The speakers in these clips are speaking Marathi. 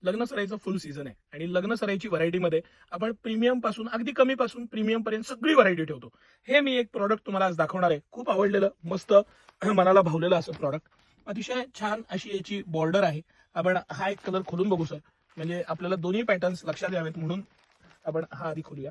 लग्न सराईचं फुल सीझन आहे आणि लग्न सराईची व्हरायटीमध्ये आपण प्रीमियम पासून अगदी कमी पासून प्रीमियम पर्यंत सगळी व्हरायटी ठेवतो. हे मी एक प्रॉडक्ट तुम्हाला आज दाखवणार आहे. खूप आवडलेलं, मस्त मनाला भावलेलं असं प्रॉडक्ट. अतिशय छान अशी याची बॉर्डर आहे. आपण हा एक कलर खोलून बघू सर, म्हणजे आपल्याला दोन्ही पॅटर्न्स लक्षात यावेत म्हणून आपण हा आधी खोलूया.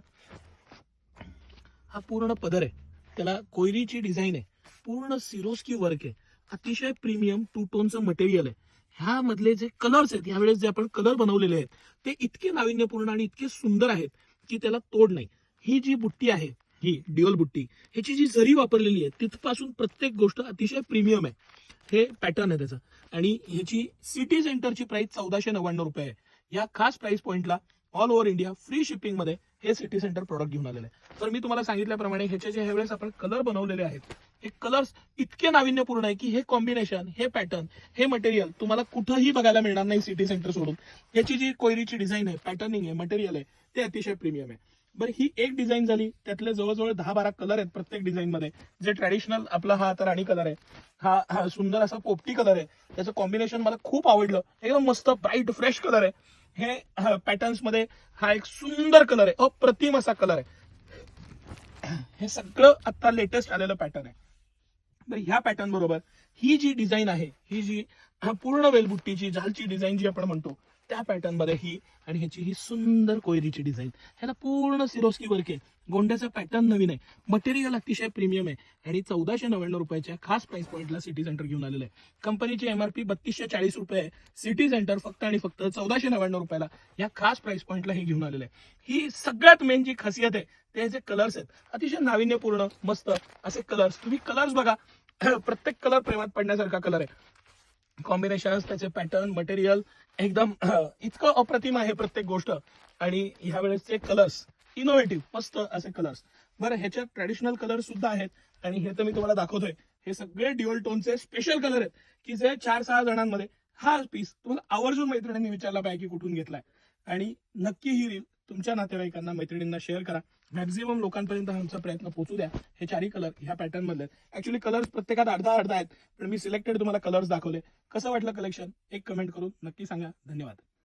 हा पूर्ण पदर आहे, त्याला कोयरीची डिझाईन आहे, पूर्ण सिरोस्की वर्क आहे, अतिशय प्रीमियम टू टोनचं मटेरियल आहे. ह्या मधले जे कलर्स आहेत, यावेळेस जे आपण कलर बनवलेले आहेत ते इतके नाविन्यपूर्ण आणि इतके सुंदर आहेत की त्याला तोड नाही. ही जी बुट्टी आहे, ही ड्युअल बुट्टी, ह्याची जी जरी वापरलेली आहे तिथपासून प्रत्येक गोष्ट अतिशय प्रीमियम आहे. हे पॅटर्न आहे त्याचं आणि ह्याची सिटी सेंटरची प्राइस 1499 रुपये आहे. या खास प्राइस पॉइंटला all over India free shipping मध्ये हे सिटी सेंटर प्रोडक्ट घेऊन आलेलं आहे. तर मी तुम्हाला सांगितल्याप्रमाणे ह्याचे जे ह्यावेळेस आपण कलर बनवलेले आहेत, हे कलर्स इतके नाविन्यपूर्ण आहे की हे कॉम्बिनेशन, हे पॅटर्न, हे मटेरियल तुम्हाला कुठंही बघायला मिळणार नाही सिटी सेंटर सोडून. ह्याची जी कोयरीची डिझाईन आहे, पॅटर्निंग आहे, मटेरियल आहे, ते अतिशय प्रीमियम आहे. बरं, ही एक डिझाईन झाली, त्यातले जवळजवळ 10-12 कलर आहेत प्रत्येक डिझाईन मध्ये. जे ट्रॅडिशनल आपला हा तर राणी कलर आहे, हा सुंदर असा पोपटी कलर आहे, त्याचं कॉम्बिनेशन मला खूप आवडलं. एकदम मस्त ब्राईट फ्रेश कलर आहे. हे पॅटर्न्स मध्ये हा एक सुंदर कलर आहे, अप्रतिम असा कलर आहे. हे सगळं आता लेटेस्ट आलेलं पॅटर्न आहे. तर ह्या पॅटर्न बरोबर ही जी डिझाईन आहे, ही जी पूर्ण वेलबुट्टीची झालची डिझाईन जी आपण म्हणतो त्या पॅटर्न मध्ये ही, आणि ह्याची ही सुंदर कोयरीची डिझाईन, ह्याला पूर्ण सिरोस्की वर्क आहे. गोंड्याचा पॅटर्न नवीन आहे, मटेरियल अतिशय प्रीमियम आहे आणि 1499 रुपयाच्या खास प्राइस पॉइंटला सिटी सेंटर घेऊन आलेलं आहे. कंपनीची एमआरपी 3240 रुपये आहे. सिटी सेंटर फक्त आणि फक्त 1499 रुपयाला या खास प्राइस पॉइंटला हे घेऊन आलेलं आहे. ही सगळ्यात मेन जी खासियत आहे ते जे कलर्स आहेत, अतिशय नाविन्यपूर्ण मस्त असे कलर्स. तुम्ही कलर्स बघा, प्रत्येक कलर प्रेमात पडण्यासारखा कलर आहे. कॉम्बिनेशन, त्याचे पॅटर्न, मटेरियल एकदम इतकं अप्रतिम आहे प्रत्येक गोष्ट. आणि ह्या वेळेसचे कलर्स इनोव्हेटिव्ह मस्त असे कलर्स. बरं, ह्याच्यात ट्रॅडिशनल कलर सुद्धा आहेत आणि हे तर मी तुम्हाला दाखवतोय. हे सगळे ड्युअल टोनचे स्पेशल कलर आहेत की जे 4-6 जणांमध्ये हा पीस तुम्हाला आवर्जून मैत्रिणींनी विचारला पाहिजे की कुठून घेतलाय. आणि नक्की ही रील तुमच्या नातेवाईकांना, मैत्रिणींना शेअर करा. मॅक्झिमम लोकांपर्यंत आमचा प्रयत्न पोहोचू द्या. हे चारही कलर ह्या पॅटर्न मधले ऍक्च्युली कलर्स प्रत्येकात अर्धा आहेत, पण मी सिलेक्टेड तुम्हाला कलर्स दाखवले. कसं वाटलं कलेक्शन एक कमेंट करून नक्की सांगा. धन्यवाद.